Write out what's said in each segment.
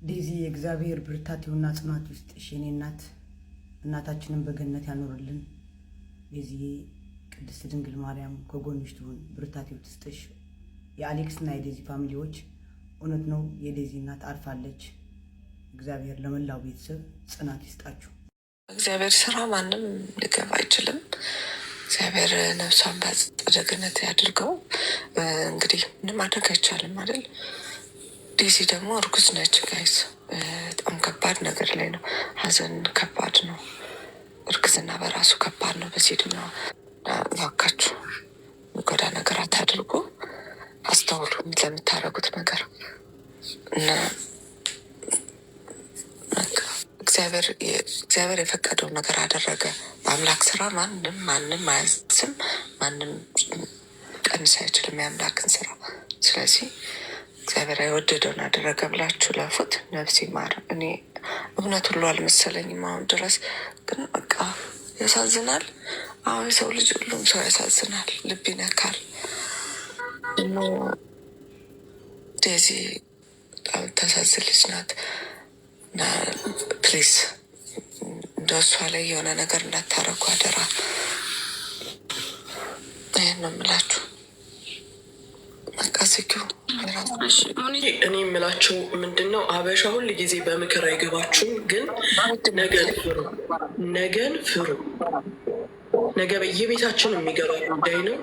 ዴዚ የእግዚአብሔር ብርታት ይሁንና ጽናት ውስጥ የኔ እናት እናታችንን በገነት ያኖርልን። ዴዚ ቅድስት ድንግል ማርያም ከጎንሽ ትሁን፣ ብርታት ይስጥሽ። የአሌክስ እና የዴዚ ፋሚሊዎች እውነት ነው የዴዚ እናት አርፋለች። እግዚአብሔር ለመላው ቤተሰብ ጽናት ይስጣችሁ። እግዚአብሔር ስራ ማንም ሊገባ አይችልም። እግዚአብሔር ነፍሷን በአጸደ ገነት ያድርገው። እንግዲህ ምንም ማድረግ አይቻልም አይደል? ዴዚ ደግሞ እርጉዝ ነች ጋይስ። በጣም ከባድ ነገር ላይ ነው። ሀዘን ከባድ ነው። እርግዝና በራሱ ከባድ ነው። በዚህ ዕድሜዋ እባካችሁ የሚጎዳ ነገር አታድርጉ። አስተውሉ ለምታደርጉት ነገር እና እግዚአብሔር የፈቀደውን ነገር አደረገ። በአምላክ ስራ ማንም አያዝም፣ ማንም ቀንስ አይችልም የአምላክን ስራ። ስለዚህ እግዚአብሔር የወደደውን አደረገ ብላችሁ ለፉት። ነፍስ ይማር። እኔ እውነት ሁሉ አልመሰለኝም አሁን ድረስ፣ ግን በቃ ያሳዝናል። አሁን የሰው ልጅ ሁሉም ሰው ያሳዝናል፣ ልብ ይነካል። ዴዚ በጣም ታሳዝን ልጅ ናት እና ፕሊዝ እንደ እሷ ላይ የሆነ ነገር እንዳታረጉ አደራ። ይህን ነው የምላችሁ። እኔ የምላችሁ ምንድን ነው፣ አበሻ ሁል ጊዜ በምክር አይገባችሁም፣ ግን ነገን ፍሩ። ነገ በየቤታችን የሚገባ ጉዳይ ነው።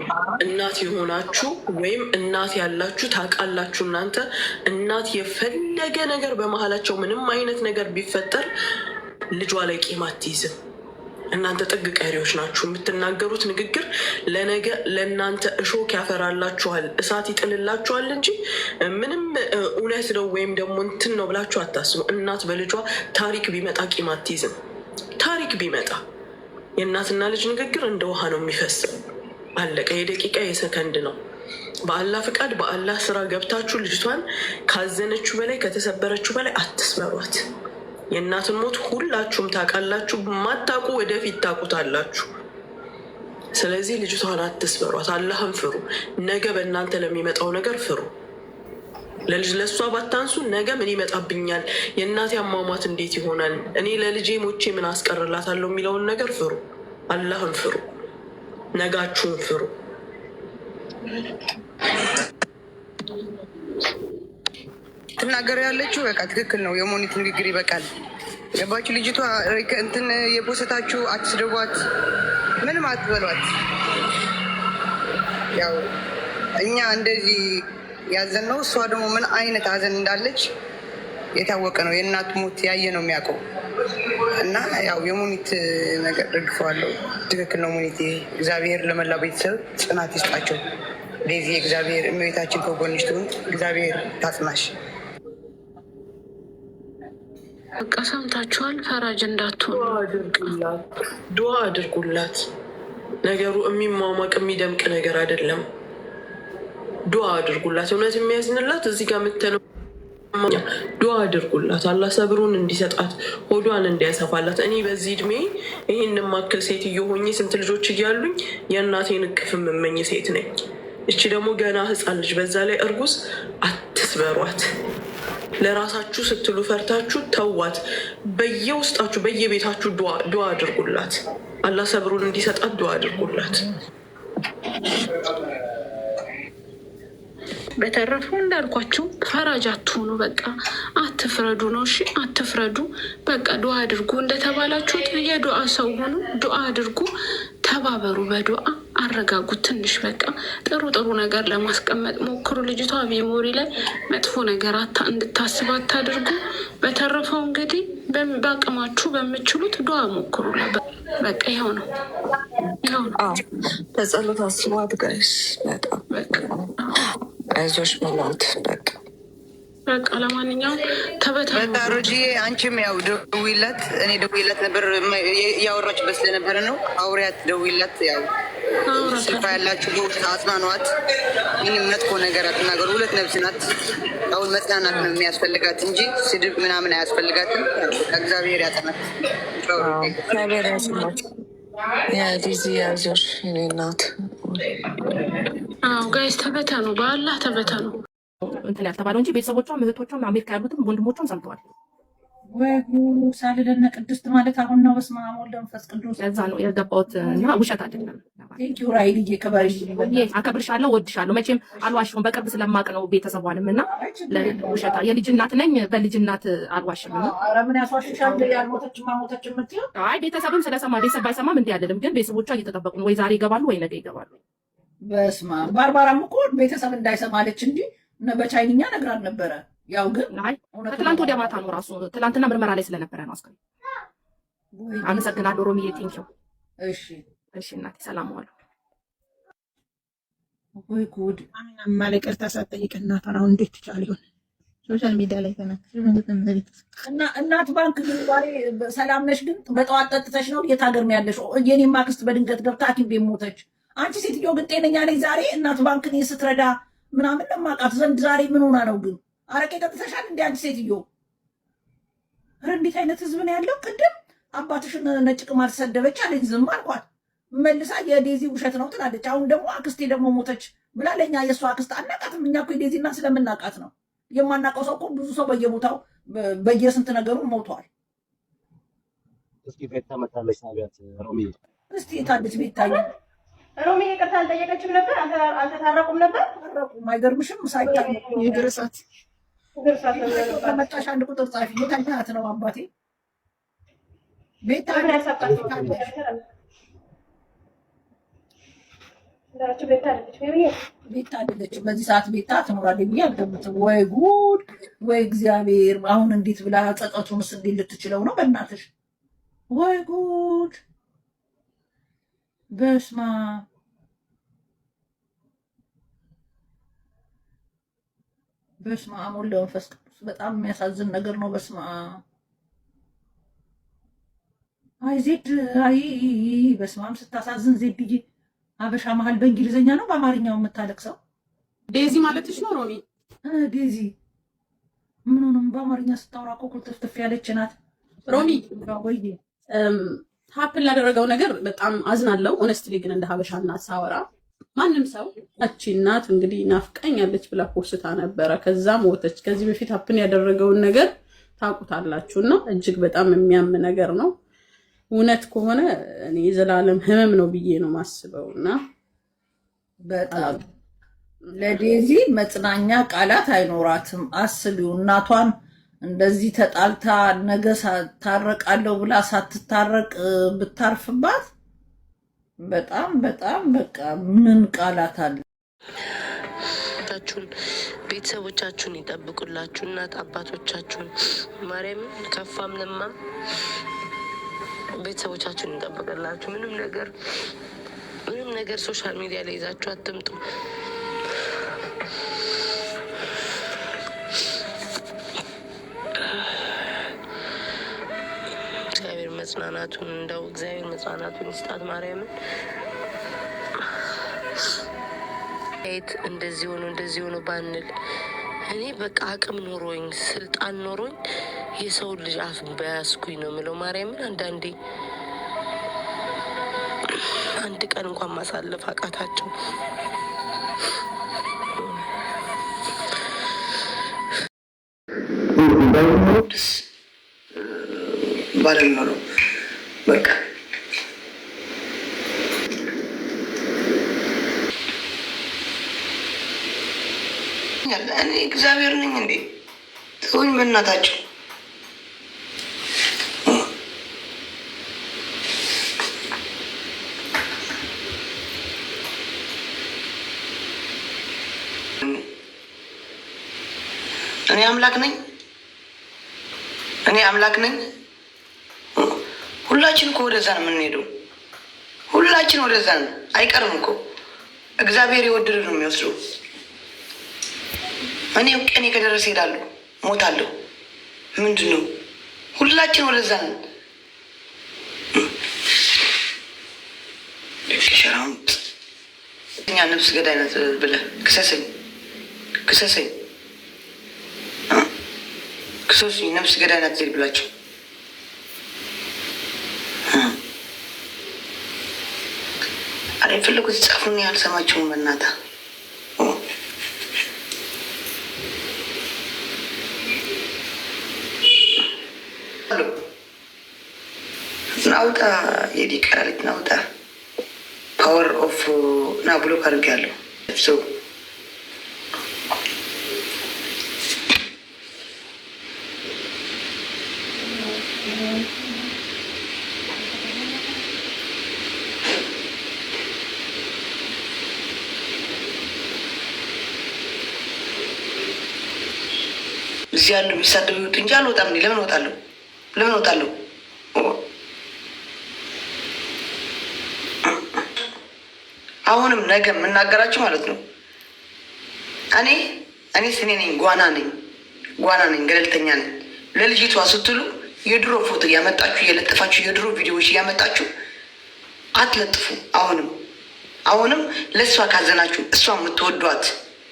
እናት የሆናችሁ ወይም እናት ያላችሁ ታውቃላችሁ። እናንተ እናት የፈለገ ነገር በመሀላቸው ምንም አይነት ነገር ቢፈጠር ልጇ ላይ ቂም አትይዝም። እናንተ ጥግ ቀሪዎች ናችሁ። የምትናገሩት ንግግር ለነገ ለእናንተ እሾክ ያፈራላችኋል፣ እሳት ይጥልላችኋል እንጂ ምንም እውነት ነው ወይም ደግሞ እንትን ነው ብላችሁ አታስቡ። እናት በልጇ ታሪክ ቢመጣ ቂም አትይዝም። ታሪክ ቢመጣ የእናትና ልጅ ንግግር እንደ ውሃ ነው የሚፈስም። አለቀ። የደቂቃ የሰከንድ ነው። በአላህ ፍቃድ በአላህ ስራ ገብታችሁ ልጅቷን ካዘነችሁ በላይ ከተሰበረችሁ በላይ አትስበሯት። የእናትን ሞት ሁላችሁም ታውቃላችሁ። ማታውቁ ወደፊት ታውቁታላችሁ። ስለዚህ ልጅቷን አትስበሯት። አላህን ፍሩ። ነገ በእናንተ ለሚመጣው ነገር ፍሩ። ለልጅ ለእሷ ባታንሱ፣ ነገ ምን ይመጣብኛል፣ የእናቴ አሟሟት እንዴት ይሆናል፣ እኔ ለልጄ ሞቼ ምን አስቀርላታለሁ የሚለውን ነገር ፍሩ። አላህን ፍሩ። ነጋችሁን ፍሩ። ትናገር ያለችው በቃ ትክክል ነው። የሞኒት ንግግር ይበቃል። ገባችሁ? ልጅቷ እንትን የፖስታችሁ አትስደቧት፣ ምንም አትበሏት። ያው እኛ እንደዚህ ያዘን ነው። እሷ ደግሞ ምን አይነት ሀዘን እንዳለች የታወቀ ነው። የእናት ሞት ያየ ነው የሚያውቀው። እና ያው የሞኒት ነገር ደግፈዋለሁ። ትክክል ነው ሞኒት። እግዚአብሔር ለመላው ቤተሰብ ጽናት ይስጣቸው። ዴዚ እግዚአብሔር እመቤታችን ከጎንሽ ትሁን። እግዚአብሔር ታጽናሽ። በቃ ሰምታችኋል። ፈራጅ እንዳትሆኑ ዱዓ አድርጉላት። ነገሩ የሚሟሟቅ የሚደምቅ ነገር አይደለም። ዱዓ አድርጉላት። እውነት የሚያዝንላት እዚህ ጋር የምትለው ዱዓ አድርጉላት። አላህ ሰብሩን እንዲሰጣት፣ ሆዷን እንዲያሰፋላት። እኔ በዚህ እድሜ ይህን ማክል ሴትዮ ሆኜ ስንት ልጆች እያሉኝ የእናቴን እቅፍ የምመኝ ሴት ነኝ። እቺ ደግሞ ገና ህፃን ልጅ፣ በዛ ላይ እርጉዝ። አትስበሯት። ለራሳችሁ ስትሉ ፈርታችሁ ተዋት። በየውስጣችሁ በየቤታችሁ ዱዓ አድርጉላት። አላህ ሰብሩን እንዲሰጣት ዱዓ አድርጉላት። በተረፈ እንዳልኳችሁ ፈራጅ አትሆኑ። በቃ አትፍረዱ ነው። እሺ አትፍረዱ። በቃ ዱዓ አድርጉ። እንደተባላችሁት የዱዓ ሰው ሆኑ። ዱዓ አድርጉ። ተባበሩ። በዱዓ አረጋጉት። ትንሽ በቃ ጥሩ ጥሩ ነገር ለማስቀመጥ ሞክሩ። ልጅቷ ሜሞሪ ላይ መጥፎ ነገር እንድታስብ አታድርጉ። በተረፈው እንግዲህ በአቅማችሁ በምችሉት ዱዓ ሞክሩ። በቃ ይኸው ነው። በጸሎት አስቧት ጋይስ። በጣም አይዞሽ መላት በቃ ለማንኛውም በታሮጂ አንቺም ያው ደውይላት። እኔ ደውይላት ነበር እያወራችበት ስለነበረ ነው። አውሪያት፣ ደውይላት። ያው ስልኳ ያላችሁ በውስጥ አጽናኗት። ምንም መጥፎ ነገር አትናገሩ። ሁለት ነፍስ ናት። አሁን መጽናናት ነው የሚያስፈልጋት እንጂ ስድብ ምናምን አያስፈልጋትም። እግዚአብሔር ያጠናት። እግዚአብሔር ያጽናት። ዲዚ ያዞር እናት። ጋይስ ተበተኑ፣ በአላህ ተበተኑ። እንትን ያልተባለው እንጂ ቤተሰቦቿም እህቶቿም አሜሪካ ያሉትም ወንድሞቿም ሰምተዋል። ወይ ጉድ! ሳልለነ ቅድስት ማለት አሁን ነው። በስመ አብ ወወልድ ወመንፈስ ቅዱስ። ለዛ ነው የገባሁት እና ውሸት አይደለም። ቴንኪው ራይልዬ፣ ክበርሽ። አከብርሻለሁ፣ ወድሻለሁ። መቼም አልዋሽም፣ በቅርብ ስለማቅ ነው ቤተሰቧንም እና ውሸታ የልጅ እናት ነኝ፣ በልጅ እናት አልዋሽም። ኧረ ምን ያስዋሽሻል? ያልሞተችማ ሞተች የምትይው? አይ ቤተሰብም ስለሰማ ቤተሰብ ባይሰማም እንዲህ አይደለም፣ ግን ቤተሰቦቿ እየተጠበቁ ነው። ወይ ዛሬ ይገባሉ ወይ ነገ ይገባሉ። በስመ አብ። ባርባራም እኮ ቤተሰብ እንዳይሰማለች እንጂ በቻይንኛ ነግራን ነበረ። ያው ግን ትላንት ወዲያ ማታ ነው ራሱ ትላንትና ምርመራ ላይ ስለነበረ ነው። አስከ አመሰግናለሁ ሮሚዬ፣ ቴንኪው። እሺ እሺ እናቴ ሰላም ዋሉ። ወይ ጉድ! አማን ይቅርታ ሳትጠይቅ እናቷን አሁን እንዴት ትቻል ይሆን? ሶሻል ሚዲያ ላይ እና እናት ባንክ ግን ዛሬ ሰላም ነሽ? ግን በጠዋት ጠጥተሽ ነው? የት ሀገር ነው ያለሽ? የኔ ማክስት በድንገት ገብታ ሐኪም ቤት ሞተች። አንቺ ሴትዮ ግን ጤነኛ ነኝ? ዛሬ እናት ባንክን ስትረዳ ምናምን ለማውቃት ዘንድ ዛሬ ምን ሆና ነው ግን? አረቄ ጠጥተሻል እንዴ አንቺ ሴትዮ? ኧረ እንዴት አይነት ህዝብ ነው ያለው? ቅድም አባትሽን ነጭ ቅማል ተሰደበች አለኝ፣ ዝም አልኳት። መልሳ የዴዚ ውሸት ነው ትላለች። አሁን ደግሞ አክስቴ ደግሞ ሞተች ብላ ለኛ የእሷ አክስት አናቃትም። እኛ እኮ የዴዚና ስለምናቃት ነው። የማናውቀው ሰው እኮ ብዙ ሰው በየቦታው በየስንት ነገሩ ሞተዋል። እስኪ ቤታ መታለች ታቢያት ሮሚ እስቲ የታለች ቤታዬ? ሮሚ ይቅርታ አልጠየቀችም ነበር? አልተታረቁም ነበር? አይገርምሽም? ሳይታረቁ ይግርሳት ከመጣሽ አንድ ቁጥር ጻፊ። የታኛት ነው አባቴ? ቤታ ቤታ አይደለችም። በዚህ ሰዓት ቤታ ትኖራለች ብዬ አልገምትም። ወይ ጉድ! ወይ እግዚአብሔር! አሁን እንዴት ብላ ጸጸቱንስ እንዴት ልትችለው ነው? በእናትሽ ወይ ጉድ! በስማ በስማ አብ ወወልድ ወመንፈስ ቅዱስ። በጣም የሚያሳዝን ነገር ነው። በስማ አይ ዜድ አይ በስማም ስታሳዝን ዜድዬ። አበሻ መሀል በእንግሊዝኛ ነው በአማርኛው የምታለቅሰው? ዴዚ ማለትሽ ነው ሮሚ? ዴዚ ምኑንም በአማርኛ ስታወራ እኮ ኩልትፍትፍ ያለች ናት ሮሚ። ወይ ሀፕን ላደረገው ነገር በጣም አዝናለሁ። ኦነስትሊ ግን እንደ ሀበሻ እናት ሳወራ ማንም ሰው እቺ እናት እንግዲህ ናፍቃኛለች ብላ ፖስታ ነበረ፣ ከዛ ሞተች። ከዚህ በፊት ሀፕን ያደረገውን ነገር ታውቁታላችሁ እና እጅግ በጣም የሚያም ነገር ነው። እውነት ከሆነ እኔ የዘላለም ህመም ነው ብዬ ነው ማስበው እና በጣም ለዴዚ መጽናኛ ቃላት አይኖራትም። አስቢው እናቷን እንደዚህ ተጣልታ ነገ ታረቃለሁ ብላ ሳትታረቅ ብታርፍባት በጣም በጣም በቃ ምን ቃላት አለ? ቤተሰቦቻችሁን ይጠብቁላችሁ፣ እናት አባቶቻችሁን ማርያምን ከፋም ለማም ቤተሰቦቻችሁን ይጠብቅላችሁ። ምንም ነገር ሶሻል ሚዲያ ላይ ይዛችሁ አትምጡ። እግዚአብሔር መጽናናቱን ይስጣት ማርያምን። እንደዚህ ሆኖ ባንል እኔ በቃ አቅም ኖሮኝ ስልጣን ኖሮኝ የሰው ልጅ አፍ በያዝኩኝ ነው የምለው ማርያምን። አንዳንዴ አንድ ቀን እንኳን ማሳለፍ አቃታቸው። ባለም ነው በቃ እኔ እግዚአብሔር ነኝ እንዴ? ተውኝ በእናታቸው። እኔ አምላክ ነኝ። ሁላችን እኮ ወደዛ ነው የምንሄደው። ሁላችን ወደዛ ነው፣ አይቀርም እኮ እግዚአብሔር የወደደ ነው የሚወስደው። እኔ ቀኔ ከደረሰ ሄዳለሁ፣ ሞታለሁ። ምንድን ነው? ሁላችን ወደዛ ነው። ሸራውን እኛ ነፍስ ገዳይነት ብለህ ክሰሰኝ፣ ነፍስ ገዳይነት ዜድ ብላቸው አረ የፈለጉት ጻፉን፣ ያልሰማቸውን በእናትህ ናውጣ የዲቃሊት ናውጣ ፓወር ኦፍ ና ብሎ አድርጌያለሁ። ሰው እዚህ ያሉ የሚሳደቡት እንጂ አልወጣም። ለምን እወጣለሁ? ለምን እወጣለሁ? አሁንም ነገ የምናገራችሁ ማለት ነው። እኔ ስኔ ነኝ፣ ጓና ነኝ፣ ገለልተኛ ነኝ። ለልጅቷ ስትሉ የድሮ ፎቶ እያመጣችሁ እየለጠፋችሁ የድሮ ቪዲዮዎች እያመጣችሁ አትለጥፉ። አሁንም ለእሷ ካዘናችሁ እሷ የምትወዷት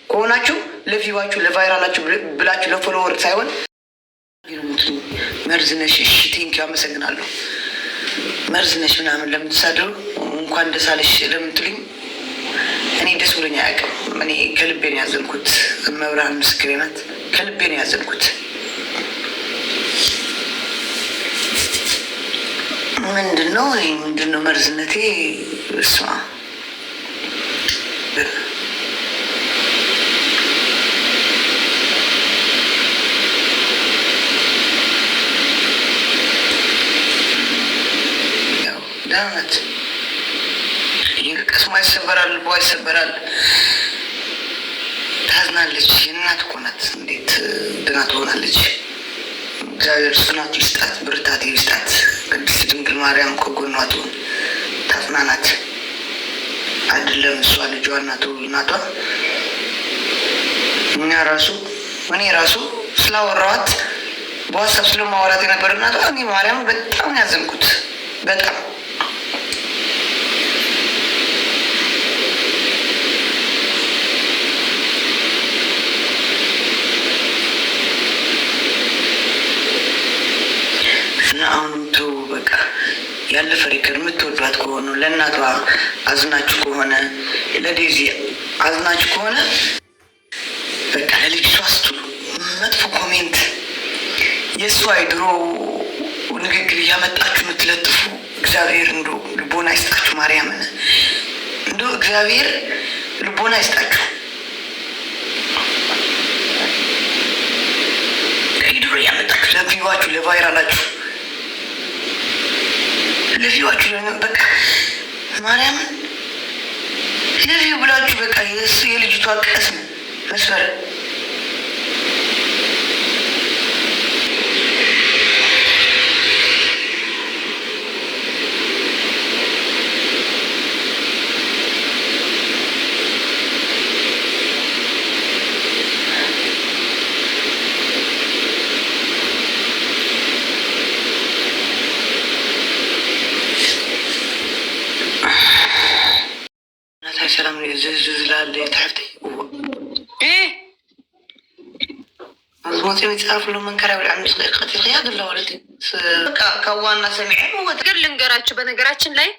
ከሆናችሁ ለቪዋችሁ ለቫይራላችሁ ብላችሁ ለፎሎወር ሳይሆን መርዝነሽ ቲንክ አመሰግናለሁ። መርዝነሽ ምናምን ለምትሳደሩ እንኳን ደስ አለሽ ለምትሉኝ እኔ ደስ ብሎኝ አያውቅም። እኔ ከልቤ ነው ያዘንኩት። መብርሃን ምስክሬ ናት። ከልቤ ነው ያዘንኩት። ምንድነው መርዝነቴ? እሷ ዳናት ቅስሟ ይሰበራል፣ ልቧ ይሰበራል፣ ታዝናለች። የእናት እኮ ናት። እንዴት ድና ትሆናለች? እግዚአብሔር ጽናት ይስጣት፣ ብርታት ይስጣት። ቅድስት ድንግል ማርያም ከጎኗ ትሁን፣ ታጽናናት። አይደለም እሷ ልጇ እናቷ እኔ ራሱ ስላወራኋት በዋትሳፕ ስለማወራት የነበር እናቷ እኔ ማርያም በጣም ያዘንኩት በጣም እና አሁንም ተው በቃ ያለፈ ሪከር የምትወዷት ከሆኑ ለእናቷ አዝናችሁ ከሆነ ለዴዚ አዝናችሁ ከሆነ በቃ ለልጅቷ ስትሉ መጥፎ ኮሜንት የእሷ የድሮ ንግግር እያመጣችሁ የምትለጥፉ እግዚአብሔር እንዶ ልቦና ይስጣችሁ። ማርያምን እንዶ እግዚአብሔር ልቦና ይስጣችሁ። ከድሮ እያመጣችሁ ለቪዋችሁ ለቫይራላችሁ ለቪዋችሁ በቃ ማርያምን ለቪው ብላችሁ በቃ የእሱ የልጅቷ ቀስም መስበር ሰላም ዝላለ ታሕቲ አዝሞት የሚጻፍሉ መንከራ ብልዓም ስቀት ያገላ ወለት ከዋና ሰሚዕ ነገር ልንገራችሁ። በነገራችን ላይ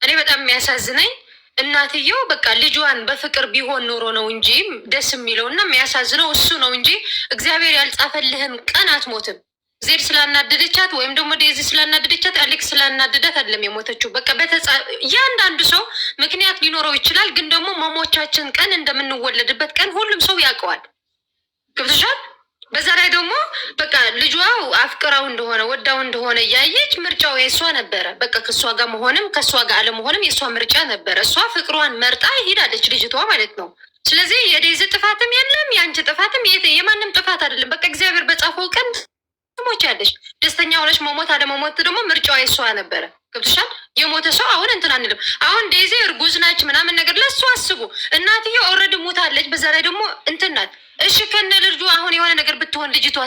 እኔ በጣም የሚያሳዝነኝ እናትየው በቃ ልጇን በፍቅር ቢሆን ኖሮ ነው እንጂ ደስ የሚለው እና የሚያሳዝነው እሱ ነው እንጂ እግዚአብሔር ያልጻፈልህን ቀን አትሞትም። ዜድ ስላናደደቻት ወይም ደግሞ ዴዚ ስላናደደቻት አሌክስ ስላናደዳት አይደለም የሞተችው። በቃ እያንዳንዱ ሰው ምክንያት ሊኖረው ይችላል። ግን ደግሞ መሞቻችን ቀን እንደምንወለድበት ቀን ሁሉም ሰው ያውቀዋል። ገብቶሻል? በዛ ላይ ደግሞ በቃ ልጇ አፍቅራው እንደሆነ ወዳው እንደሆነ እያየች ምርጫው የእሷ ነበረ። በቃ ከእሷ ጋር መሆንም ከእሷ ጋር አለመሆንም የእሷ ምርጫ ነበረ። እሷ ፍቅሯን መርጣ ሄዳለች ልጅቷ ማለት ነው። ስለዚህ የዴዚ ጥፋትም የለም የአንቺ ጥፋትም የማንም ጥፋት አይደለም። በቃ እግዚአብሔር በጻፈው ቀን ትሞቻለሽ። ደስተኛ ሆነች መሞት አለመሞት ደግሞ ምርጫዋ የሷ ነበረ። ገብቶሻል? የሞተ ሰው አሁን እንትን አንልም። አሁን ዴዚ እርጉዝ ናች ምናምን ነገር ለሱ አስቡ። እናትዬ ኦልሬዲ ሞታለች። በዛ ላይ ደግሞ እንትን ናት። እሺ ከነ ልጁ አሁን የሆነ ነገር ብትሆን ልጅቷ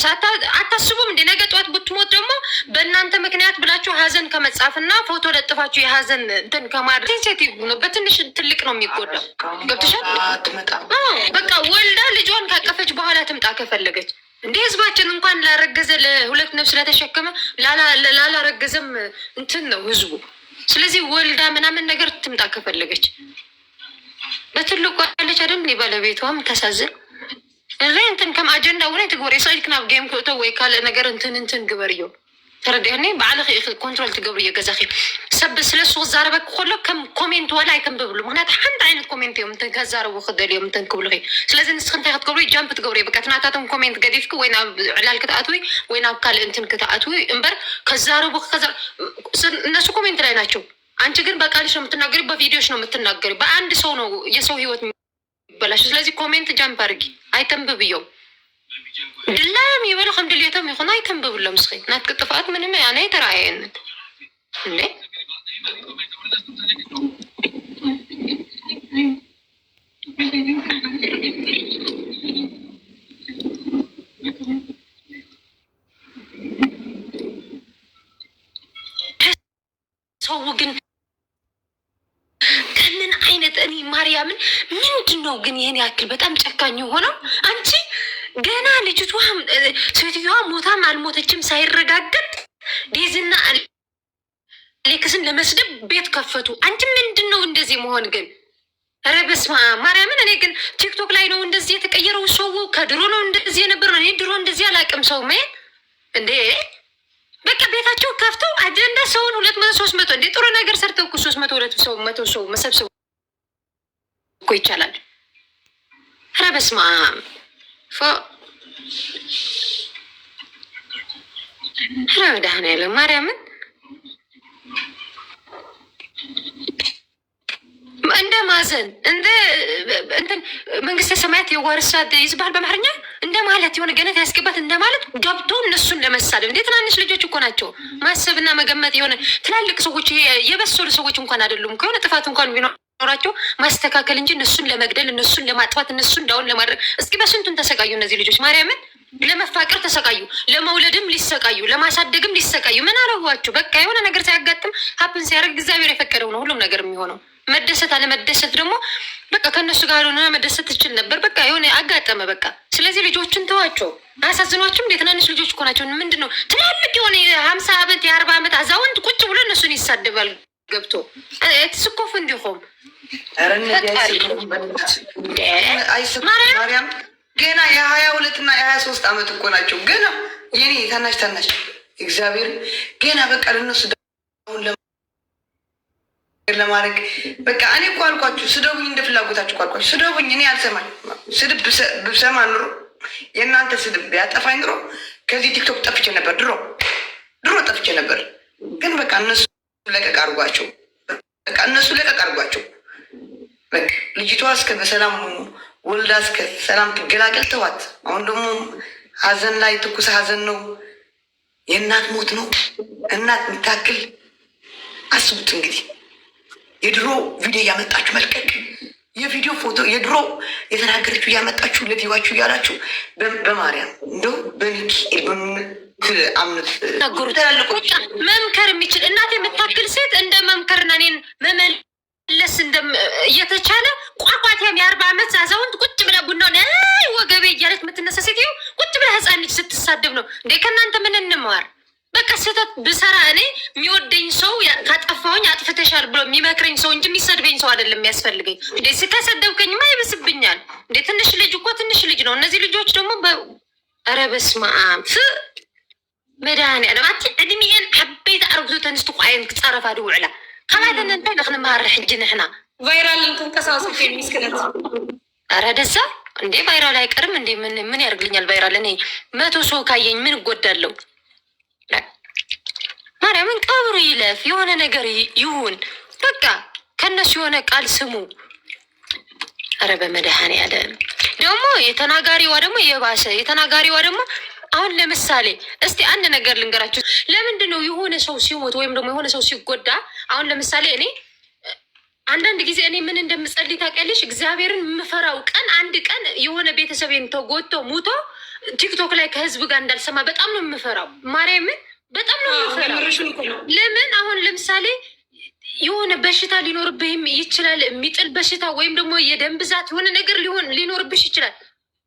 አታስቡም እንዴ? ነገ ጠዋት ብትሞት ደግሞ በእናንተ ምክንያት ብላችሁ ሀዘን ከመጻፍና ፎቶ ለጥፋችሁ የሀዘን እንትን ከማድረግ ሴንሲቲቭ ነው። በትንሽ ትልቅ ነው የሚጎዳው። ገብቶሻል? በቃ ወልዳ ልጇን ካቀፈች በኋላ ትምጣ ከፈለገች እንደ ህዝባችን እንኳን ላረገዘ ለሁለት ነፍስ ለተሸከመ ላላረገዘም እንትን ነው ህዝቡ። ስለዚህ ወልዳ ምናምን ነገር ትምጣ ከፈለገች። በትልቁ ያለች አይደል ባለቤቷም ተሳዝን እንትን ከም አጀንዳ ሆነ ትግበር የሳይድ ክናብ ጌም ክእቶ ወይ ካለ ነገር እንትን ግበርዮ ترديني بعلى كنترول تقبل يجزاخي سب سلسو زاربك كله كم كومنت ولا يكم ببلو مهنات حنت عينت كومنت يوم تنكزار وخد اليوم تنكبلغي سلازم نسخن تاخد قبري جامب تقبري بقى تناتاتهم كومنت قديفك وين علال كتاتوي وين ابقال انتن كتاتوي امبر كزارو بخزار الناس كومنت ላይ ናቸው አንቺ ግን በቃልሽ ነው የምትናገሪው በቪዲዮሽ ነው የምትናገሪው በአንድ ሰው ነው የሰው ህይወት የሚበላሽ ስለዚህ ኮሜንት ጃምፕ አድርጊ አይተንብብየው دلام يبالو خم دليتهم يخون هاي تنبه ولا مسخي نات قطفات من ما يعني ترى عين ليه سوقن كمن عينت أني مريم من جنو جنيني أكل بتأم تكانيو هنا أنتي ገና ልጅቷ ሴትዮዋ ሞታም አልሞተችም ሳይረጋገጥ ዲዝና አሌክስን ለመስደብ ቤት ከፈቱ። አንቺ ምንድነው እንደዚህ መሆን ግን? ኧረ በስመ አብ ማርያምን። እኔ ግን ቲክቶክ ላይ ነው እንደዚህ የተቀየረው ሰው ከድሮ ነው እንደዚህ የነበረው። እኔ ድሮ እንደዚህ አላውቅም። ሰው ምን እንዴ በቃ ቤታቸው ከፍተው አጀንዳ ሰውን 200 300 እንዴ ጥሩ ነገር ሰርተው እኮ 300 200 100 ሰው መሰብሰብ እኮ ይቻላል። ኧረ በስመ አብ ረመዳን ያለ ማርያምን እንደ ማዘን እንደ እንትን መንግስተ ሰማያት የዋርሳት ይዝባል በአማርኛ እንደ ማለት የሆነ ገነት ያስገባት እንደ ማለት ገብቶ እነሱን ለመሳደብ እንዴ ትናንሽ ልጆች እኮ ናቸው። ማሰብና መገመት የሆነ ትላልቅ ሰዎች የበሰሉ ሰዎች እንኳን አይደሉም። ከሆነ ጥፋት እንኳን ቢኖራቸው ማስተካከል እንጂ እነሱን ለመግደል እነሱን ለማጥፋት እነሱን ዳውን ለማድረግ እስኪ በስንቱን ተሰቃዩ እነዚህ ልጆች ማርያምን። ለመፋቀር ተሰቃዩ፣ ለመውለድም ሊሰቃዩ፣ ለማሳደግም ሊሰቃዩ። ምን አረዋቸው? በቃ የሆነ ነገር ሲያጋጥም ሀፕን ሲያደርግ እግዚአብሔር የፈቀደው ነው ሁሉም ነገር የሚሆነው። መደሰት አለመደሰት ደግሞ በቃ ከእነሱ ጋር ሆነ መደሰት ትችል ነበር። በቃ የሆነ አጋጠመ በቃ። ስለዚህ ልጆችን ተዋቸው፣ አያሳዝኗችሁም? እንዴት ትናንሽ ልጆች እኮ ናቸው። ምንድን ነው ትላልቅ የሆነ 50 ዓመት የ40 ዓመት አዛውንት ቁጭ ብሎ እነሱን ይሳደባል ገብቶ ትስኮፍ እንዲሆም ማርያም ገና የ22 እና የ23 ዓመት እኮ ናቸው። ገና የኔ ታናሽ እግዚአብሔር ገና በቃ ለነሱ ለማድረግ በቃ እኔ እኮ አልኳችሁ ስደቡኝ፣ እንደ ፍላጎታችሁ እኮ አልኳችሁ ስደቡኝ። እኔ አልሰማኝ። ስድብ ብሰማ ኑሮ የእናንተ ስድብ ያጠፋኝ ኑሮ ከዚህ ቲክቶክ ጠፍቼ ነበር። ድሮ ጠፍቼ ነበር። ግን በቃ እነሱ ለቀቅ አድርጓቸው። በቃ እነሱ ለቀቅ አድርጓቸው። በቃ ልጅቷ እስከ በሰላም ወልዳ እስከ ሰላም ትገላገል ተዋት። አሁን ደግሞ ሀዘን ላይ ትኩስ ሀዘን ነው። የእናት ሞት ነው። እናት የምታክል አስቡት እንግዲህ የድሮ ቪዲዮ እያመጣችሁ መልቀቅ፣ የቪዲዮ ፎቶ የድሮ የተናገረችው እያመጣችሁ ለዲዋችሁ እያላችሁ በማርያም እንደው በሚካኤል በምትአምኑት መምከር የሚችል እናት የምታክል ሴት እንደ መምከርና እኔን መመለስ እየተቻለ ቋቋቴም የ40 ዓመት አዛውንት ቁጭ ብላ ቡናውን ወገቤ እያለች የምትነሳ ሴትዮ ቁጭ ብላ ህፃን ልጅ ስትሳደብ ነው እንዴ? ከእናንተ ምን እንማር? በቃ ስህተት ብሰራ እኔ የሚወደኝ ሰው ካጠፋሁኝ አጥፍተሻል ብሎ የሚመክረኝ ሰው እንጂ የሚሰድበኝ ሰው አይደለም የሚያስፈልገኝ። እንዴ ስከሰደብከኝማ ይብስብኛል። እንዴ ትንሽ ልጅ እኮ ትንሽ ልጅ ነው። እነዚህ ልጆች ደግሞ ኧረ በስመ አብ መድኃኒዓለም አቲ ዕድሜኤን ዓበይቲ አርግቶ ተንስቲ ቋየን ክፀረፋ ድውዕላ ካላተነ እንታይ ንክንመሃር ሕጂ ንሕና ቫይራል ተንቀሳቀሱ የሚስክለት ኧረ ደዛ እንዴ ቫይራል አይቀርም እንዴ? ምን ያርግልኛል ቫይራል? እኔ 100 ሰው ካየኝ ምን እጎዳለሁ? ማርያምን ቀብሩ ይለፍ፣ የሆነ ነገር ይሁን በቃ ከነሱ የሆነ ቃል ስሙ። ኧረ በመድኃኒዓለም ደግሞ የተናጋሪዋ ደግሞ የባሰ የተናጋሪዋ ደግሞ አሁን ለምሳሌ እስቲ አንድ ነገር ልንገራችሁ። ለምንድን ነው የሆነ ሰው ሲሞት ወይም ደግሞ የሆነ ሰው ሲጎዳ አሁን ለምሳሌ እኔ አንዳንድ ጊዜ እኔ ምን እንደምጸልይ ታውቂያለሽ? እግዚአብሔርን የምፈራው ቀን አንድ ቀን የሆነ ቤተሰቤን ተጎድቶ ሙቶ ቲክቶክ ላይ ከህዝብ ጋር እንዳልሰማ በጣም ነው የምፈራው። ማርያምን በጣም ነው የምፈራው። ለምን አሁን ለምሳሌ የሆነ በሽታ ሊኖርብህም ይችላል፣ የሚጥል በሽታ ወይም ደግሞ የደም ብዛት የሆነ ነገር ሊኖርብሽ ይችላል።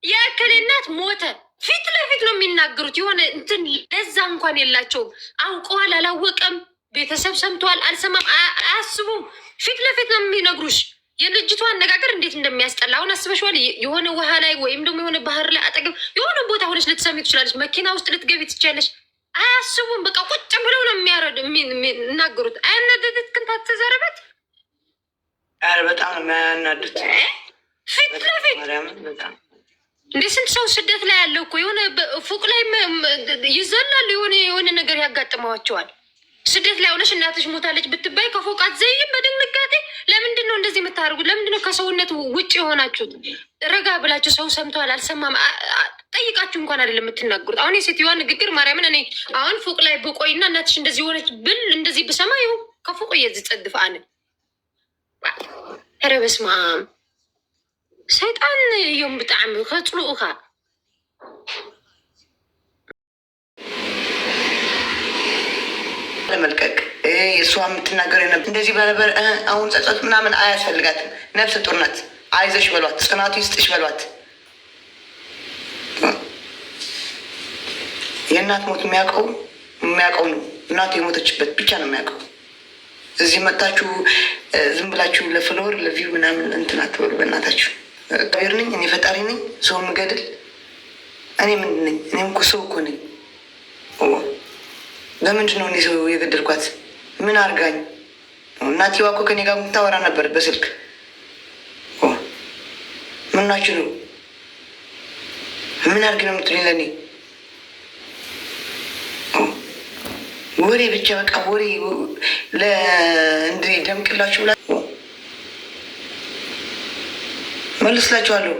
የእከሌ እናት ሞተ ፊት ለፊት ነው የሚናገሩት። የሆነ እንትን ለዛ እንኳን የላቸውም። አውቀዋል አላወቀም፣ ቤተሰብ ሰምተዋል አልሰማም አያስቡም። ፊት ለፊት ነው የሚነግሩሽ። የልጅቷ አነጋገር እንዴት እንደሚያስጠላ አሁን አስበሽዋል? የሆነ ውሃ ላይ ወይም ደግሞ የሆነ ባህር ላይ አጠገብ የሆነ ቦታ ሆነች ልትሰሚ ትችላለች። መኪና ውስጥ ልትገቢ ትችላለች። አያስቡም። በቃ ቁጭ ብለው ነው የሚናገሩት። አያናደድክም? ታተዘረበት ኧረ በጣም ነው የሚያናድድ። ፊት ለፊት እንደ ስንት ሰው ስደት ላይ ያለው እኮ የሆነ ፎቅ ላይ ይዘላሉ፣ የሆነ ነገር ያጋጥመዋቸዋል። ስደት ላይ ሆነሽ እናትሽ ሞታለች ብትባይ ከፎቃት ዘይም በድንጋጤ ለምንድን ነው እንደዚህ የምታደርጉት? ለምንድን ነው ከሰውነት ውጭ የሆናችሁት? ረጋ ብላችሁ ሰው ሰምተዋል አልሰማም ጠይቃችሁ እንኳን አይደለም የምትናገሩት። አሁን የሴትዮዋ ንግግር ማርያምን፣ እኔ አሁን ፎቅ ላይ ብቆይና እናትሽ እንደዚህ ሆነች ብል እንደዚህ ብሰማ ይኸው ከፎቅ እየዝጸድፍ አነ ኧረ በስመ አብ ሰይጣን እዮም ብጣዕሚ ከፅሉኡካ ለመልቀቅ የእሷ የምትናገር ነበር እንደዚህ በነበር። አሁን ጸጸት ምናምን አያስፈልጋትም። ነፍሰ ጡር ናት። አይዞሽ በሏት፣ ጽናቱ ይስጥሽ በሏት። የእናት ሞት የሚያውቀው ነው። እናቱ የሞተችበት ብቻ ነው የሚያውቀው። እዚህ መጣችሁ ዝም ብላችሁ ለፍሎር ለቪው ምናምን እንትን አትበሉ በእናታችሁ። እግዚአብሔር ነኝ እኔ ፈጣሪ ነኝ ሰው የምገድል እኔ ምንድን ነኝ? እኔም እኮ ሰው እኮ ነኝ። ለምንድን ነው እኔ ሰው የገደልኳት? ምን አርጋኝ? እናትየዋ እኮ ከኔ ጋር የምታወራ ነበር በስልክ። ምናችሁ ነው? ምን አርግ ነው የምትሉኝ ለእኔ? ወሬ ብቻ በቃ ወሬ እንዲህ ደምቅላችሁ ብላ መልስላችኋለሁ።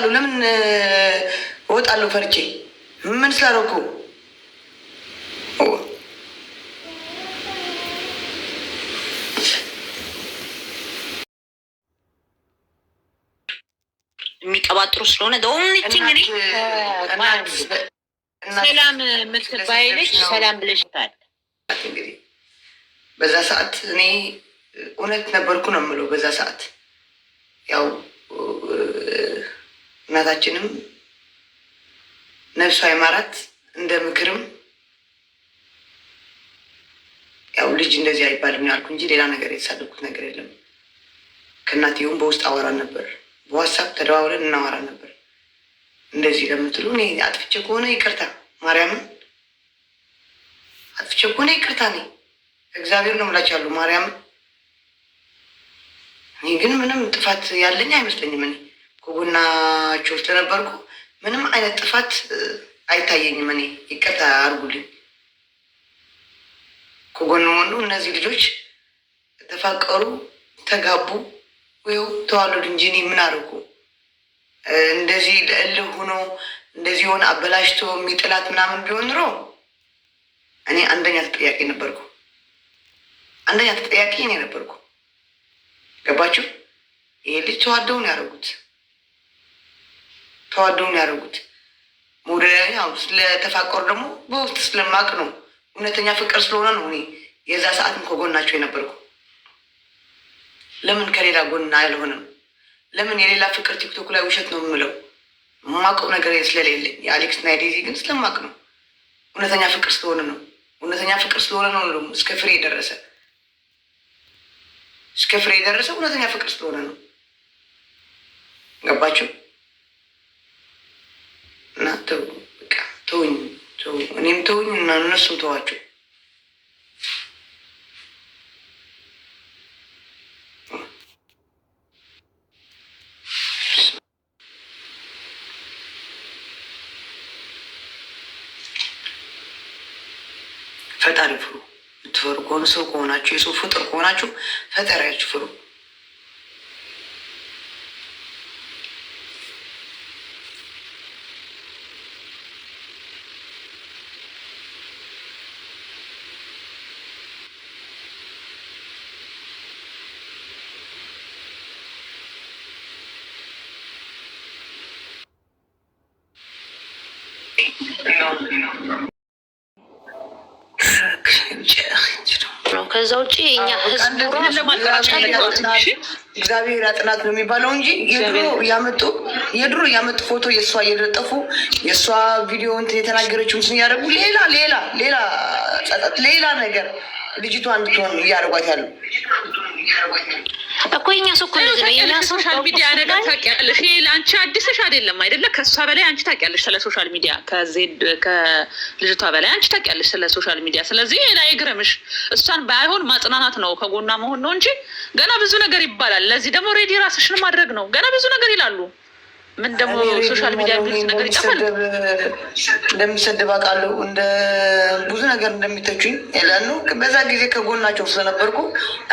ለምን እወጣለሁ ፈርቼ? ምን ስላደረኩ? የሚቀባጥሩ ስለሆነ ሰላም የምትባይ ልጅ ሰላም ብለሽታል። እንግዲህ በዛ ሰዓት እኔ እውነት ነበርኩ ነው የምለው። በዛ ሰዓት ያው እናታችንም ነፍሷ አይማራት እንደ ምክርም ያው ልጅ እንደዚህ አይባልም ያልኩ እንጂ ሌላ ነገር የተሳደብኩት ነገር የለም። ከእናትየውም በውስጥ አወራ ነበር፣ በዋትሳፕ ተደዋውለን እናወራ ነበር። እንደዚህ ለምትሉ እኔ አጥፍቼ ከሆነ ይቅርታ፣ ማርያምን አጥፍቼ ከሆነ ይቅርታ። እኔ እግዚአብሔር ነው የምላችኋለሁ ማርያምን። እኔ ግን ምንም ጥፋት ያለኝ አይመስለኝም። እኔ ከጎናቸው ስለነበርኩ ምንም አይነት ጥፋት አይታየኝም። እኔ ይቅርታ አድርጉልኝ። ከጎን ሆኑ እነዚህ ልጆች ተፋቀሩ፣ ተጋቡ፣ ወይ ተዋለዱ እንጂ እኔ ምን አደረጉ? እንደዚህ ለእልህ ሆኖ እንደዚህ ሆነ አበላሽቶ የሚጥላት ምናምን ቢሆን ኑሮ እኔ አንደኛ ተጠያቂ ነበርኩ። አንደኛ ተጠያቂ እኔ ነበርኩ። ገባችሁ? ይሄ ልጅ ተዋደውን ያደረጉት ያው ስለተፋቀሩ ደግሞ በውስጥ ስለማቅ ነው። እውነተኛ ፍቅር ስለሆነ ነው እኔ የዛ ሰዓትም ከጎናቸው የነበርኩ። ለምን ከሌላ ጎን አልሆንም? ለምን የሌላ ፍቅር ቲክቶክ ላይ ውሸት ነው የምለው? የማውቀው ነገር ስለሌለኝ የአሌክስ እና የዴዚ ግን ስለማቅ ነው። እውነተኛ ፍቅር ስለሆነ ነው። እውነተኛ ፍቅር ስለሆነ ነው ደግሞ እስከ ፍሬ የደረሰ እውነተኛ ፍቅር ስለሆነ ነው። ገባችሁ? እና ተው በቃ ተውኝ፣ እኔም ተውኝ እና እነሱም ተዋቸው። ፈጣሪ ፍሩ። የምትፈሩ ከሆነ ሰው ከሆናችሁ የሰው ፍጡር ከሆናችሁ ፈጣሪያችሁ ፍሩ። ከዛ ውጭ እኛ ህዝቡ እግዚአብሔር ያጥናት ነው የሚባለው እንጂ የድሮ እያመጡ ፎቶ የእሷ እየለጠፉ የእሷ ቪዲዮ እንትን የተናገረችው እንትን እያደረጉ ሌላ ነገር ልጅቷ እንድትሆን እያደረጓት ያሉ እኮ የኛ ሰው እኮ እንደዚህ ነው። የኛ ሰው ሶሻል ሚዲያ ነገር ታውቂያለሽ። ይሄ ለአንቺ አዲስሽ አይደለም አይደለ? ከእሷ በላይ አንቺ ታውቂያለሽ ስለ ሶሻል ሚዲያ፣ ከልጅቷ በላይ አንቺ ታውቂያለሽ ስለ ሶሻል ሚዲያ። ስለዚህ ይሄ አይግረምሽ። እሷን ባይሆን ማጽናናት ነው፣ ከጎኗ መሆን ነው እንጂ ገና ብዙ ነገር ይባላል። ለዚህ ደግሞ ሬዲ ራስሽን ማድረግ ነው። ገና ብዙ ነገር ይላሉ። ምን ደግሞ ሶሻል ሚዲያ የሚሉት ነገር ይጠፋል። እንደሚሰድብ አውቃለሁ፣ እንደ ብዙ ነገር እንደሚተቹኝ ይላሉ። በዛ ጊዜ ከጎናቸው ስለነበርኩ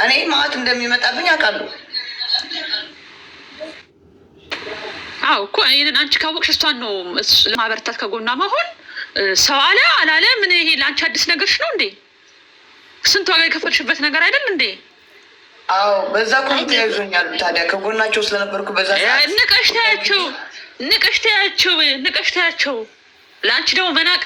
እኔ ማለት እንደሚመጣብኝ አውቃለሁ። አዎ እኮ ይሄንን አንቺ ካወቅሽ እሷን ነው ለማበረታት ከጎኗ መሆን። ሰው አለ አላለ ምን ይሄ ለአንቺ አዲስ ነገርሽ ነው እንዴ? ስንት ዋጋ የከፈልሽበት ነገር አይደል እንዴ? አዎ በዛ ኮሚቴ ያይዞኛል። ታዲያ ከጎናቸው ስለነበርኩ በዛ ንቀሽታያቸው ለአንቺ ደግሞ መናቅ።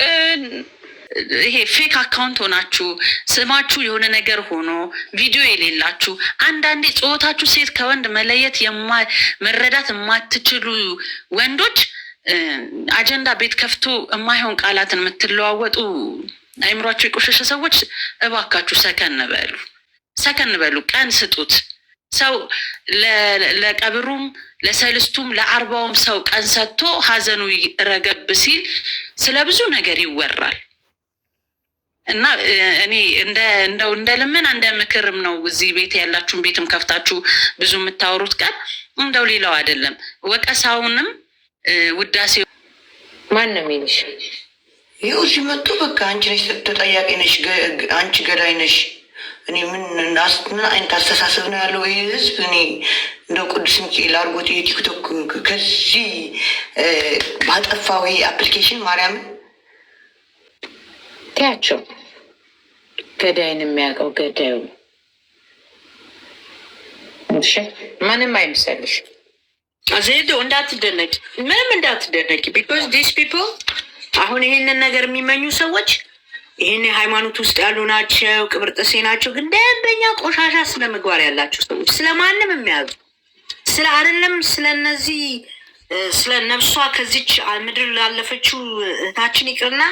ይሄ ፌክ አካውንት ሆናችሁ ስማችሁ የሆነ ነገር ሆኖ ቪዲዮ የሌላችሁ አንዳንዴ ጾታችሁ ሴት ከወንድ መለየት መረዳት የማትችሉ ወንዶች አጀንዳ ቤት ከፍቶ የማይሆን ቃላትን የምትለዋወጡ አይምሯቸው የቆሸሸ ሰዎች እባካችሁ ሰከን በሉ፣ ቀን ስጡት። ሰው ለቀብሩም ለሰልስቱም ለአርባውም ሰው ቀን ሰጥቶ ሀዘኑ ረገብ ሲል ስለ ብዙ ነገር ይወራል እና እኔ እንደ ልመና እንደ ምክርም ነው። እዚህ ቤት ያላችሁን ቤትም ከፍታችሁ ብዙ የምታወሩት ቀን እንደው ሌላው አይደለም። ወቀሳውንም ውዳሴ ማን ነው የሚልሽ? ይኸው ሲመጡ በቃ አንቺ ነሽ ተጠያቂ ነሽ፣ አንቺ ገዳይ ነሽ። እኔ ምን አይነት አስተሳሰብ ነው ያለው ይህ ህዝብ? እኔ እንደው ቅዱስ ሚካኤል አድርጎት የቲክቶክ ከዚህ ባጠፋው ይሄ አፕሊኬሽን ማርያምን ታያቸው። ገዳይን የሚያውቀው ገዳዩ እሺ፣ ምንም አይምሰልሽ። ዜዶ እንዳትደነቂ፣ ምንም እንዳትደነቂ። ቢኮዝ ዲስ ፒፕል አሁን ይሄንን ነገር የሚመኙ ሰዎች ይህን ሃይማኖት ውስጥ ያሉ ናቸው፣ ቅብርጥሴ ናቸው። ግን ደንበኛ ቆሻሻ ስለ ምግባር ያላቸው ሰዎች ስለማንም የሚያዙ ስለ አይደለም ስለነዚህ ስለ ነፍሷ ከዚች ምድር ላለፈችው እህታችን ይቅርና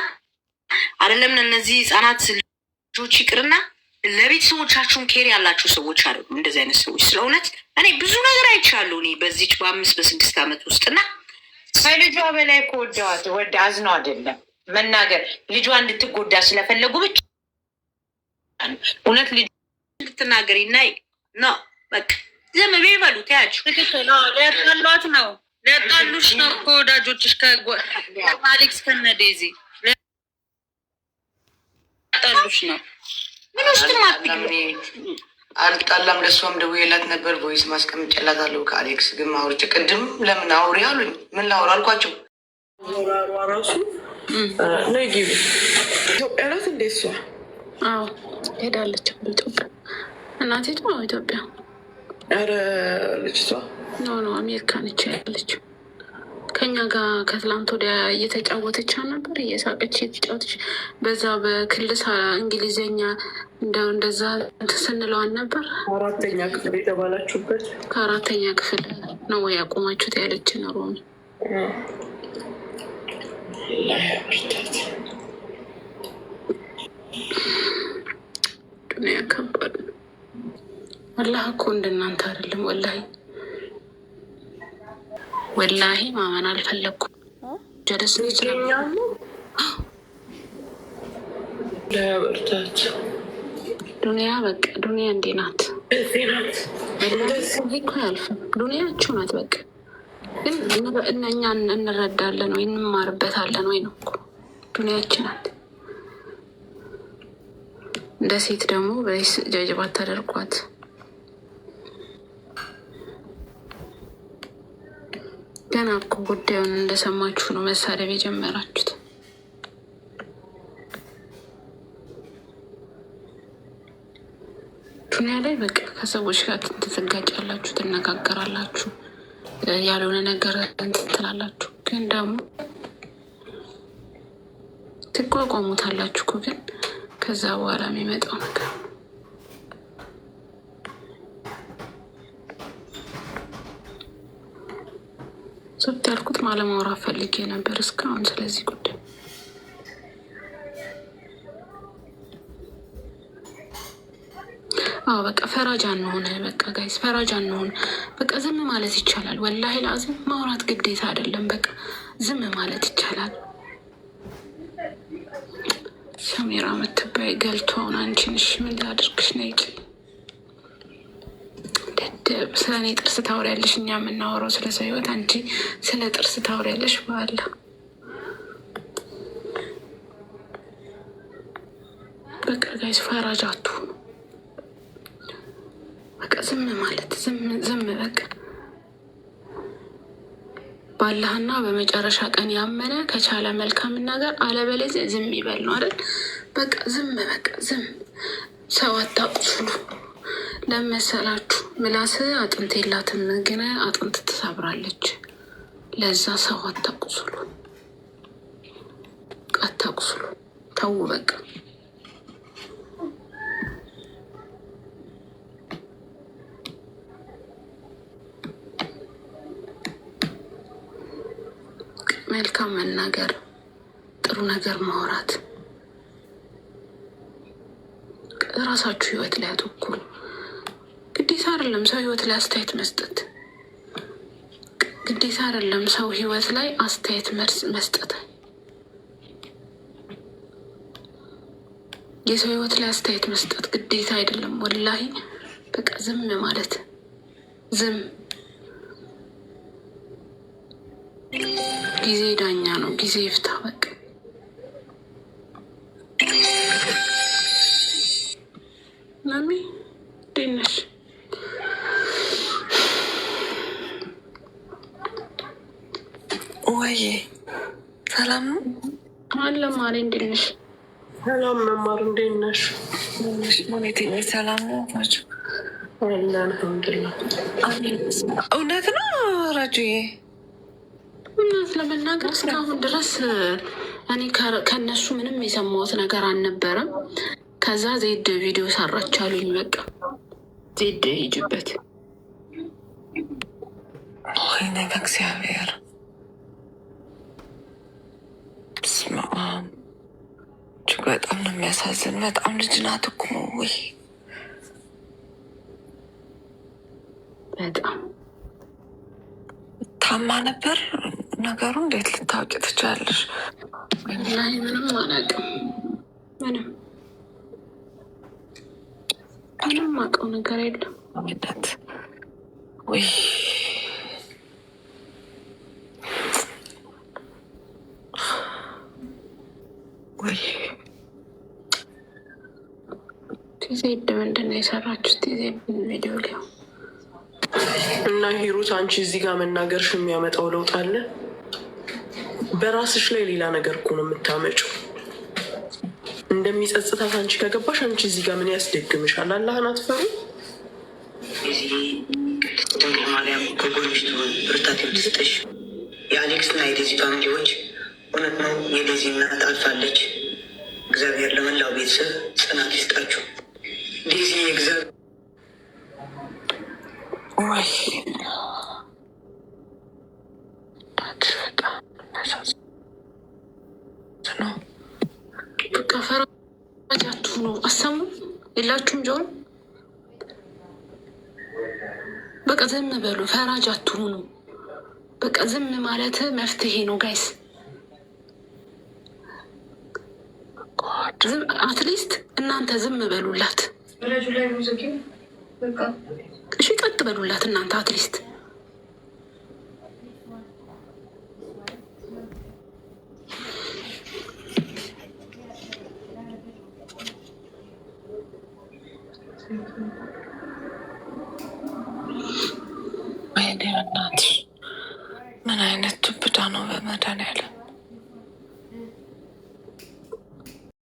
አይደለም እነዚህ ህጻናት ልጆች ይቅርና ለቤተሰቦቻችሁን ኬር ያላቸው ሰዎች አሉ። እንደዚህ አይነት ሰዎች ስለ እውነት እኔ ብዙ ነገር አይቻለሁ። እኔ በዚች በ5-6 ዓመት ውስጥና ከልጇ በላይ እኮ ወደ አዝነው አይደለም መናገር ልጇ እንድትጎዳ ስለፈለጉ ብቻ እውነት ልጅ እንድትናገር ይናይ ነው። በቃ ዝም በሉ ታያችሁ። ሊያጣሏት ነው፣ ሊያጣሉሽ ነው ከወዳጆችሽ ከአሌክስ ከነዴዚ ሊያጣሉሽ ነው። ምን ውስጥም አልጣላም። ለእሷም ደውዬላት ነበር፣ ቮይስ ማስቀምጬላታለሁ። ከአሌክስ ግን ማውርጭ ቅድም ለምን አውሪ አሉኝ። ምን ላውራ አልኳቸው። ራሱ ነይ ግቢ። ኢትዮጵያ ናት እንዴ እሷ? አዎ ሄዳለች ኢትዮጵያ። እናቴ ነው ኢትዮጵያ። ኧረ ልጅቷ ኖ አሜሪካ ነች ያለችው። ከኛ ጋር ከትላንት ወዲያ እየተጫወተች ነበር፣ እየሳቀች እየተጫወተች በዛ በክልስ እንግሊዝኛ እንደዛ ስንለዋን ነበር። 4ኛ ክፍል የተባላችሁበት ከ4ኛ ክፍል ነው ወይ ያቆማችሁት ያለችን ሮሚ። ዱንያ ከባድ ነው ወላሂ እኮ እንደናንተ አይደለም። ወላሂ ማመን አልፈለኩም። ጀለስ ይችላል ለበርታት ዱንያ በቃ ዱንያ እንዴ ናት እኮ ያልፍም ዱንያችሁ ናት። በቃ ግን እኛ እንረዳለን ወይ እንማርበታለን ወይ ነው እኮ ዱንያችን ናት። እንደ ሴት ደግሞ ጀጅባት ተደርጓት ገና እኮ ጉዳዩን እንደሰማችሁ ነው መሳደብ የጀመራችሁት። ዱንያ ላይ በቃ ከሰዎች ጋር ትጋጫላችሁ፣ ትነጋገራላችሁ፣ ያልሆነ ነገር ትላላችሁ፣ ግን ደግሞ ትቋቋሙታላችሁ እኮ ግን ከዛ በኋላ የሚመጣው ነገር ሶብት ያልኩት ማለማውራት ፈልጌ ነበር እስካሁን ስለዚህ ጉዳይ። አዎ በቃ ፈራጅ አንሆን። በቃ ጋይስ ፈራጅ አንሆን። በቃ ዝም ማለት ይቻላል። ወላሂ ላዝም ማውራት ግዴታ አይደለም። በቃ ዝም ማለት ይቻላል። ሰሜራ የምትባይ ገልቷውን አንቺንሽ ምን ላድርግሽ? ነይ ደደብ። ስለ እኔ ጥርስ ታወሪያለሽ። እኛ የምናወራው ስለ ሰው ህይወት፣ አንቺ ስለ ጥርስ ታወሪያለሽ። በኋላ በቃ ጋይስ ፈራጅ አትሁኑ። በቃ ዝም ማለት ዝም በቃ ባላህና በመጨረሻ ቀን ያመነ ከቻለ መልካም ነገር፣ አለበለዚያ ዝም ይበል ነው አይደል? በቃ ዝም በቃ ዝም። ሰው አታቁስሉ። ለመሰላችሁ ምላስ አጥንት የላትም ግን አጥንት ትሰብራለች። ለዛ ሰው አታቁስሉ፣ አታቁስሉ። ተው በቃ መልካም መናገር፣ ጥሩ ነገር ማውራት፣ ራሳችሁ ህይወት ላይ አተኩሩ። ግዴታ አይደለም ሰው ህይወት ላይ አስተያየት መስጠት። ግዴታ አይደለም ሰው ህይወት ላይ አስተያየት መስጠት። የሰው ህይወት ላይ አስተያየት መስጠት ግዴታ አይደለም። ወላሂ በቃ ዝም ማለት ዝም። ጊዜ ዳኛ ነው። ጊዜ ይፍታ። በቃ ማሚ እንዴት ነሽ? ወይ ሰላም ነው አለ ማሪ። እንዴት ነሽ? ሰላም መማር እንዴት ነሽ? ሰላም ነው ናቸው። አልሐምዱሊላህ። እውነት ነው ራጁዬ? እውነት ለመናገር እስካሁን ድረስ እኔ ከእነሱ ምንም የሰማሁት ነገር አልነበረም። ከዛ ዜድ ቪዲዮ ሰራች አሉኝ። በቃ ዜድ ሂጅበት። ወይኔ በእግዚአብሔር ስማ፣ እጅግ በጣም ነው የሚያሳዝን። በጣም ልጅ ናት እኮ ወይ በጣም ታማ ነበር። ነገሩ እንዴት ልታውቂ ትችላለሽ? ላይ ምንም አላውቅም። ምንም አውቀው ነገር የለም። ነት ወይ ወይ ዜድ ምንድን ነው የሰራችሁት? ዜድ ቪዲዮ ሊያው እና ሂሩት አንቺ እዚህ ጋር መናገርሽ የሚያመጣው ለውጥ አለ? በራስሽ ላይ ሌላ ነገር እኮ ነው የምታመጪው። እንደሚጸጽታት አንቺ ከገባሽ አንቺ እዚህ ጋር ምን ያስደግምሻል? አላህን አትፈሩ? እዚህ ቅድስት ድንግል ማርያም ከጎንሽ ትሁን፣ ብርታት ትስጥሽ። የአሌክስና የዴዚ ፋሚሊዎች እውነት ነው የዴዚ እናት አልፋለች። እግዚአብሔር ለመላው ቤተሰብ ጽናት ይስጣችሁ። ዴዚ የእግዚአብሔር ወይ በቃ ፈራጅ አትሁኑ። አሰሙ የላችሁም ጆን። በቃ ዝም በሉ። ፈራጅ አትሁኑ። በቃ ዝም ማለት መፍትሄ ነው ጋይስ። አትሊስት እናንተ ዝም በሉላት። እሺ ቀጥ በሉላት እናንተ አትሊስት። ወይኔ በእናትሽ ምን አይነት ዱብዳ ነው በመድኃኒዓለም